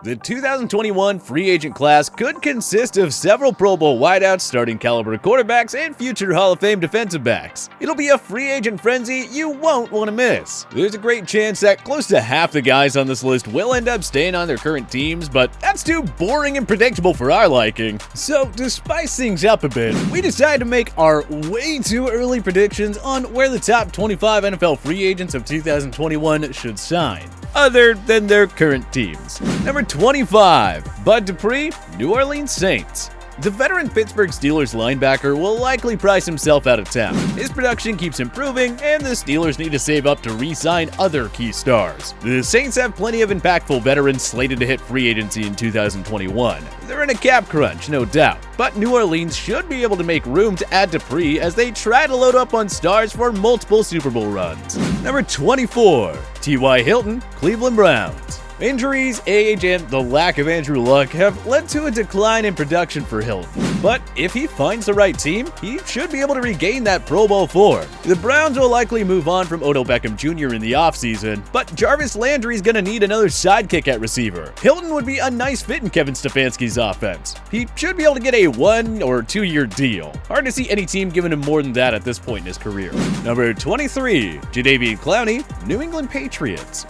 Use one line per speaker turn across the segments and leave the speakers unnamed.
The 2021 free agent class could consist of several Pro Bowl wideouts, starting caliber quarterbacks, and future Hall of Fame defensive backs. It'll be a free agent frenzy you won't want to miss. There's a great chance that close to half the guys on this list will end up staying on their current teams, but that's too boring and predictable for our liking. So to spice things up a bit, we decided to make our way too early predictions on where the top 25 NFL free agents of 2021 should sign, other than their current teams. Number 25, DUPREE, New Orleans Saints. The veteran Pittsburgh Steelers linebacker will likely price himself out of town. His production keeps improving, and the Steelers need to save up to re-sign other key stars. The Saints have plenty of impactful veterans slated to hit free agency in 2021. They're in a cap crunch, no doubt, but New Orleans should be able to make room to add DUPREE as they try to load up on stars for multiple Super Bowl runs. Number 24, T.Y. Hilton, Cleveland Browns. Injuries, age, and the lack of Andrew Luck have led to a decline in production for Hilton. But if he finds the right team, he should be able to regain that Pro Bowl form. The Browns will likely move on from Odell Beckham Jr. in the offseason, but Jarvis Landry's gonna need another sidekick at receiver. Hilton would be a nice fit in Kevin Stefanski's offense. He should be able to get a 1 or 2 year deal. Hard to see any team giving him more than that at this point in his career. Number 23, JADEVEON, New England Patriots.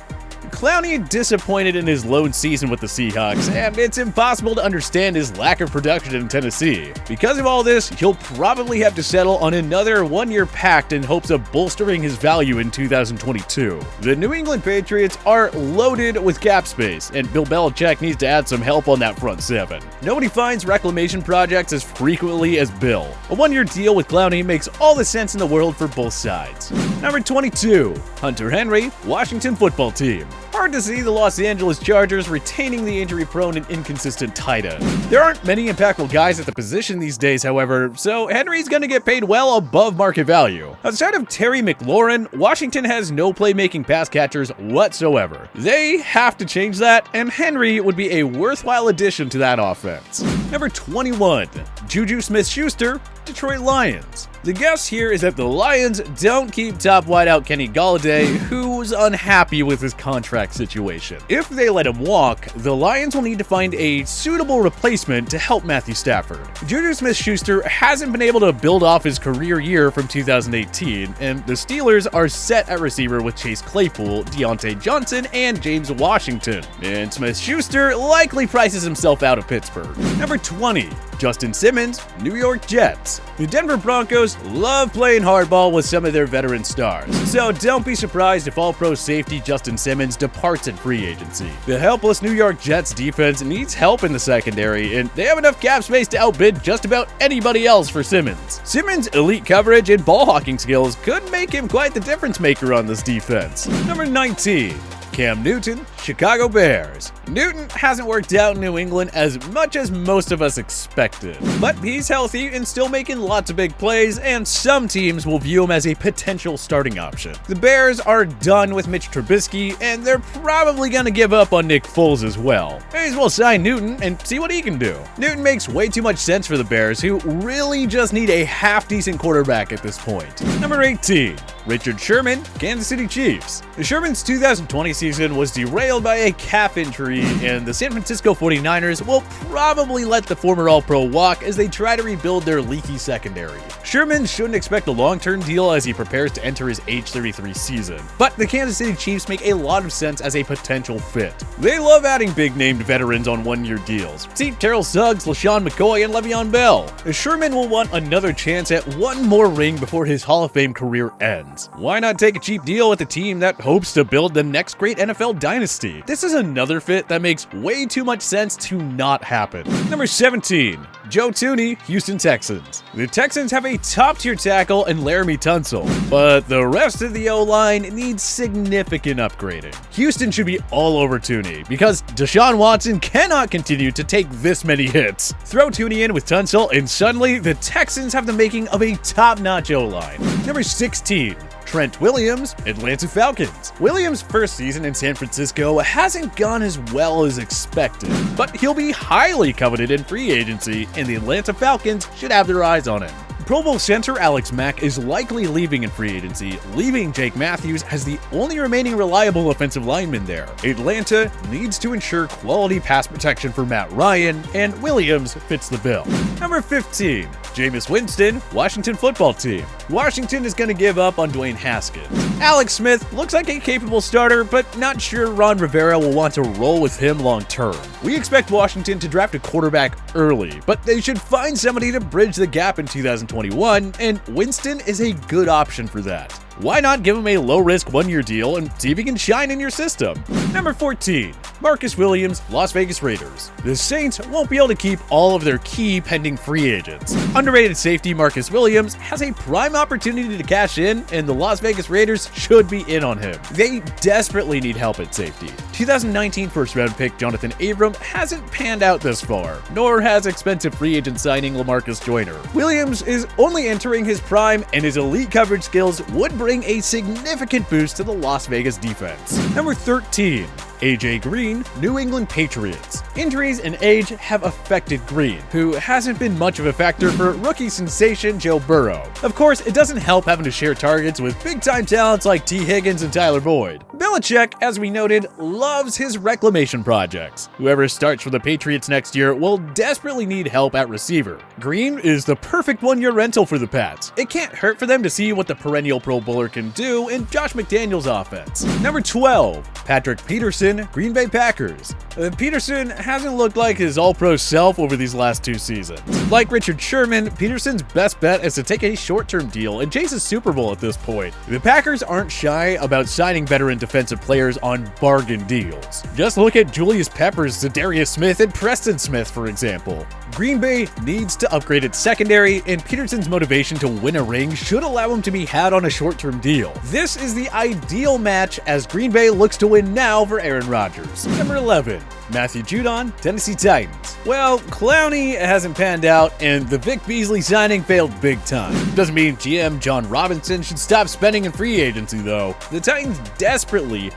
CLOWNEY disappointed in his lone season with the Seahawks, and it's impossible to understand his lack of production in Tennessee. Because of all this, he'll probably have to settle on another 1-year pact in hopes of bolstering his value in 2022. The New England Patriots are loaded with cap space, and Bill Belichick needs to add some help on that front seven. Nobody finds reclamation projects as frequently as Bill. A 1-year deal with CLOWNEY makes all the sense in the world for both sides. Number 22, Hunter Henry, Washington Football Team. Hard to see the Los Angeles Chargers retaining the injury-prone and inconsistent tight end. There aren't many impactful guys at the position these days, however, so Henry's gonna get paid well above market value. Outside of Terry McLaurin, Washington has no playmaking pass catchers whatsoever. They have to change that, and Henry would be a worthwhile addition to that offense. Number 21, JUJU Smith-Schuster, Detroit Lions. The guess here is that the Lions don't keep top wideout Kenny Golladay, who's unhappy with his contract situation. If they let him walk, the Lions will need to find a suitable replacement to help Matthew Stafford. JUJU Smith-Schuster hasn't been able to build off his career year from 2018, and the Steelers are set at receiver with Chase Claypool, Deontay Johnson, and James Washington. And Smith-Schuster likely prices himself out of Pittsburgh. Number 20, Justin Simmons, New York Jets. The Denver Broncos love playing hardball with some of their veteran stars, so don't be surprised if All-Pro safety Justin Simmons departs in free agency. The helpless New York Jets defense needs help in the secondary, and they have enough cap space to outbid just about anybody else for Simmons. Simmons' elite coverage and ball hawking skills could make him quite the difference maker on this defense. Number 19, Cam Newton, Chicago Bears. Newton hasn't worked out in New England as much as most of us expected, but he's healthy and still making lots of big plays, and some teams will view him as a potential starting option. The Bears are done with Mitch Trubisky, and they're probably gonna give up on Nick Foles as well. May as well sign Newton and see what he can do. Newton makes way too much sense for the Bears, who really just need a half-decent quarterback at this point. Number 18, Richard Sherman, Kansas City Chiefs. Sherman's 2020 season was derailed by a calf injury, and the San Francisco 49ers will probably let the former All-Pro walk as they try to rebuild their leaky secondary. Sherman shouldn't expect a long-term deal as he prepares to enter his age 33 season, but the Kansas City Chiefs make a lot of sense as a potential fit. They love adding big-named veterans on 1-year deals. See Terrell Suggs, LaShawn McCoy, and Le'Veon Bell. Sherman will want another chance at one more ring before his Hall of Fame career ends. Why not take a cheap deal with a team that hopes to build the next great NFL dynasty? This is another fit that makes way too much sense to not happen. Number 17, Joe THUNEY, Houston Texans. The Texans have a top-tier tackle in Laramie Tunsil, but the rest of the O-line needs significant upgrading. Houston should be all over THUNEY because Deshaun Watson cannot continue to take this many hits. Throw THUNEY in with Tunsil, and suddenly the Texans have the making of a top-notch O-line. Number 16, Trent Williams, Atlanta Falcons. Williams' first season in San Francisco hasn't gone as well as expected, but he'll be highly coveted in free agency, and the Atlanta Falcons should have their eyes on him. Pro Bowl center Alex Mack is likely leaving in free agency, leaving Jake Matthews as the only remaining reliable offensive lineman there. Atlanta needs to ensure quality pass protection for Matt Ryan, and Williams fits the bill. Number 15. JAMEIS Winston, Washington football team. Washington is going to give up on Dwayne Haskins. Alex Smith looks like a capable starter, but not sure Ron Rivera will want to roll with him long term. We expect Washington to draft a quarterback early, but they should find somebody to bridge the gap in 2021, and Winston is a good option for that. Why not give him a low-risk one-year deal and see if he can shine in your system? Number 14. Marcus Williams, Las Vegas Raiders. The Saints won't be able to keep all of their key pending free agents. Underrated safety Marcus Williams has a prime opportunity to cash in, and the Las Vegas Raiders should be in on him. They desperately need help at safety. 2019 first-round pick Jonathan Abram hasn't panned out this far, nor has expensive free agent signing LaMarcus Joyner. Williams is only entering his prime, and his elite coverage skills would bring a significant boost to the Las Vegas defense. Number 13. AJ Green, New England Patriots. Injuries and age have affected Green, who hasn't been much of a factor for rookie sensation Joe Burrow. Of course, it doesn't help having to share targets with big-time talents like T. Higgins and Tyler Boyd. Belichick, as we noted, loves his reclamation projects. Whoever starts for the Patriots next year will desperately need help at receiver. Green is the perfect one-year rental for the Pats. It can't hurt for them to see what the perennial Pro Bowler can do in Josh McDaniels' offense. Number 12. Patrick Peterson, Green Bay Packers. Peterson hasn't looked like his all-pro self over these last 2 seasons. Like Richard Sherman, Peterson's best bet is to take a short-term deal and chase a Super Bowl at this point. The Packers aren't shy about signing veteran defensive players on bargain deals. Just look at Julius Peppers, Zadarius Smith, and Preston Smith, for example. Green Bay needs to upgrade its secondary, and Peterson's motivation to win a ring should allow him to be had on a short-term deal. This is the ideal match as Green Bay looks to win now for Aaron Rodgers. Number 11. Matthew Judon, Tennessee Titans. Well, Clowney hasn't panned out, and the Vic Beasley signing failed big time. Doesn't mean GM John Robinson should stop spending in free agency, though. The Titans desperately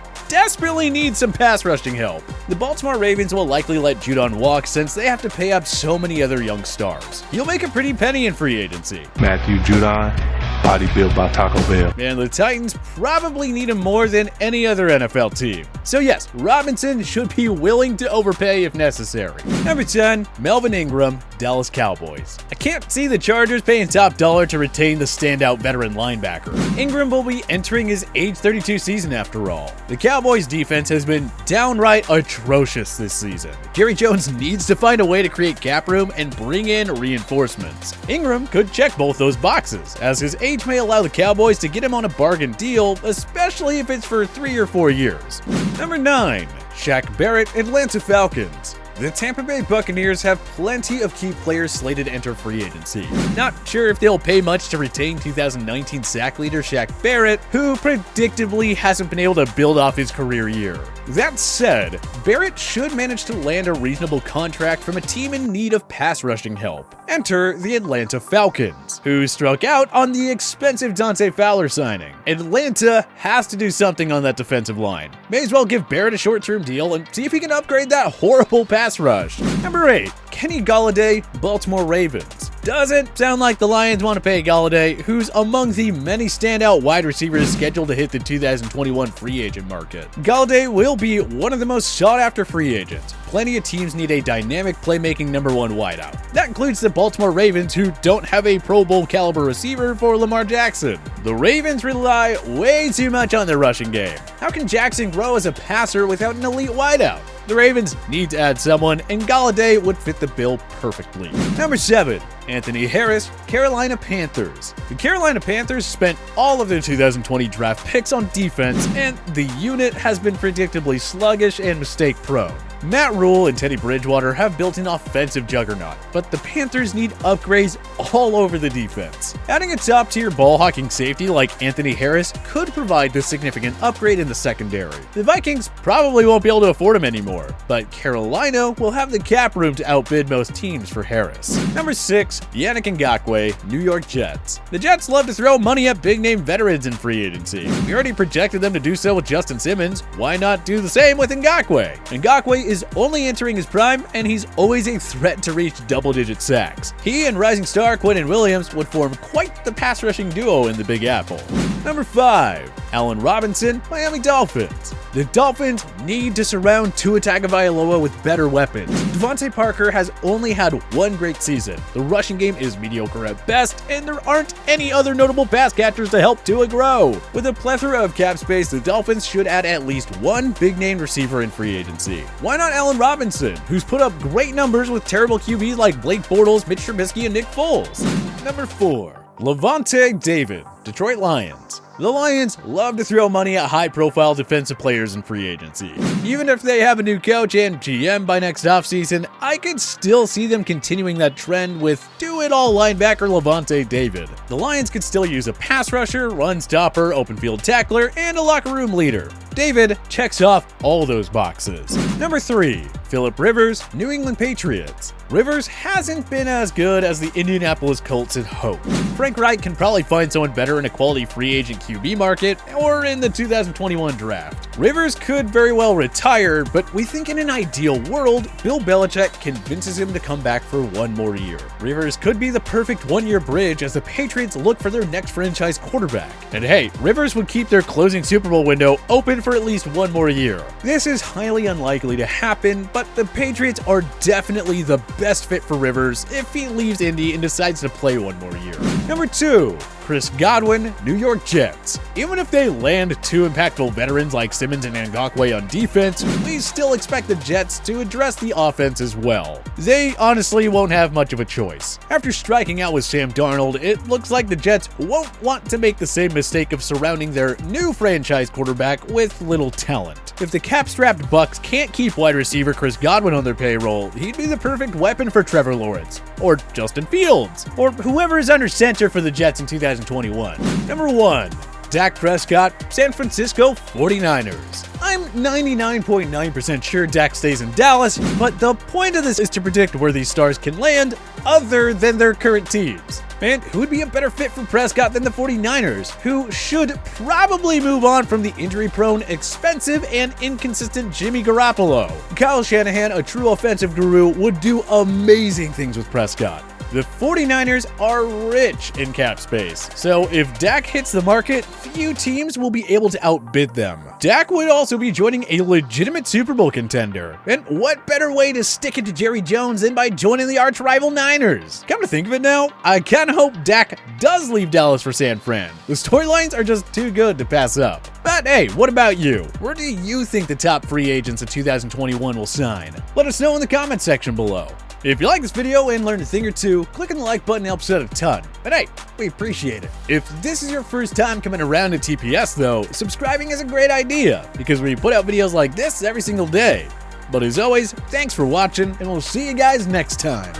need some pass rushing help. The Baltimore Ravens will likely let Judon walk since they have to pay up so many other young stars. He'll make a pretty penny in free agency.
Matthew Judon, body built by Taco Bell.
And the Titans probably need him more than any other NFL team. So yes, Robinson should be willing to overpay if necessary. Number 10, Melvin Ingram, Dallas Cowboys. I can't see the Chargers paying top dollar to retain the standout veteran linebacker. Ingram will be entering his age 32 season after all. The Cowboys defense has been downright atrocious this season. Jerry Jones needs to find a way to create cap room and bring in reinforcements. Ingram could check both those boxes, as his age may allow the Cowboys to get him on a bargain deal, especially if it's for 3 or 4 years. Number 9. Shaq Barrett, Atlanta Falcons. The Tampa Bay Buccaneers have plenty of key players slated to enter free agency. Not sure if they'll pay much to retain 2019 sack leader Shaq Barrett, who predictably hasn't been able to build off his career year. That said, Barrett should manage to land a reasonable contract from a team in need of pass rushing help. Enter the Atlanta Falcons, who struck out on the expensive Dante Fowler signing. Atlanta has to do something on that defensive line. May as well give Barrett a short-term deal and see if he can upgrade that horrible pass rush. Number 8. Kenny Golladay, Baltimore Ravens. Doesn't sound like the Lions want to pay Golladay, who's among the many standout wide receivers scheduled to hit the 2021 free agent market. Golladay will be one of the most sought-after free agents. Plenty of teams need a dynamic playmaking number 1 wideout. That includes the Baltimore Ravens, who don't have a Pro Bowl caliber receiver for Lamar Jackson. The Ravens rely way too much on their rushing game. How can Jackson grow as a passer without an elite wideout? The Ravens need to add someone, and Golladay would fit the bill perfectly. Number 7. Anthony Harris, Carolina Panthers. The Carolina Panthers spent all of their 2020 draft picks on defense, and the unit has been predictably sluggish and mistake-prone. Matt Rule and Teddy Bridgewater have built an offensive juggernaut, but the Panthers need upgrades all over the defense. Adding a top-tier ball-hawking safety like Anthony Harris could provide a significant upgrade in the secondary. The Vikings probably won't be able to afford him anymore, but Carolina will have the cap room to outbid most teams for Harris. Number 6. Yannick Ngakoue, New York Jets. The Jets love to throw money at big-name veterans in free agency. We already projected them to do so with Justin Simmons. Why not do the same with Ngakoue? Ngakoue is only entering his prime, and he's always a threat to reach double-digit sacks. He and rising star Quinnen Williams would form quite the pass-rushing duo in the Big Apple. Number 5. Allen Robinson, Miami Dolphins. The Dolphins need to surround Tua Tagovailoa with better weapons. Devontae Parker has only had one great season. The rushing game is mediocre at best, and there aren't any other notable pass catchers to help Tua grow. With a plethora of cap space, the Dolphins should add at least one big-name receiver in free agency. Why not Allen Robinson, who's put up great numbers with terrible QBs like Blake Bortles, Mitch Trubisky, and Nick Foles? Number 4. Lavonte David, Detroit Lions. The Lions love to throw money at high-profile defensive players in free agency. Even if they have a new coach and GM by next offseason, I could still see them continuing that trend with do-it-all linebacker Lavonte David. The Lions could still use a pass rusher, run stopper, open field tackler, and a locker room leader. David checks off all those boxes. Number 3. Phillip Rivers, New England Patriots. Rivers hasn't been as good as the Indianapolis Colts had hoped. Frank Reich can probably find someone better in a quality free agent QB market or in the 2021 draft. Rivers could very well retire, but we think in an ideal world, Bill Belichick convinces him to come back for one more year. Rivers could be the perfect one-year bridge as the Patriots look for their next franchise quarterback. And hey, Rivers would keep their closing Super Bowl window open for at least one more year. This is highly unlikely to happen, but the Patriots are definitely the best fit for Rivers if he leaves Indy and decides to play one more year. Number 2. Chris Godwin, New York Jets. Even if they land two impactful veterans like SIMMONS and Ngakoue on defense, we still expect the Jets to address the offense as well. They honestly won't have much of a choice. After striking out with Sam Darnold, it looks like the Jets won't want to make the same mistake of surrounding their new franchise quarterback with little talent. If the cap-strapped Bucks can't keep wide receiver Chris Godwin on their payroll, he'd be the perfect weapon for Trevor Lawrence, or Justin Fields, or whoever is under center for the Jets in 2021. Number 1. Dak Prescott, San Francisco 49ers. I'm 99.9% sure Dak stays in Dallas, but the point of this is to predict where these stars can land other than their current teams. And who would be a better fit for Prescott than the 49ers, who should probably move on from the injury-prone, expensive, and inconsistent Jimmy Garoppolo. Kyle Shanahan, a true offensive guru, would do amazing things with Prescott. The 49ers are rich in cap space, so if Dak hits the market, few teams will be able to outbid them. Dak would also be joining a legitimate Super Bowl contender, and what better way to stick it to Jerry Jones than by joining the arch-rival Niners? Come to think of it now, I kinda hope Dak does leave Dallas for San Fran. The storylines are just too good to pass up. But hey, what about you? Where do you think the top free agents of 2021 will sign? Let us know in the comment section below. If you like this video and learned a thing or two, clicking the like button helps out a ton. But hey, we appreciate it. If this is your first time coming around to TPS though, subscribing is a great idea because we put out videos like this every single day. But as always, thanks for watching and we'll see you guys next time.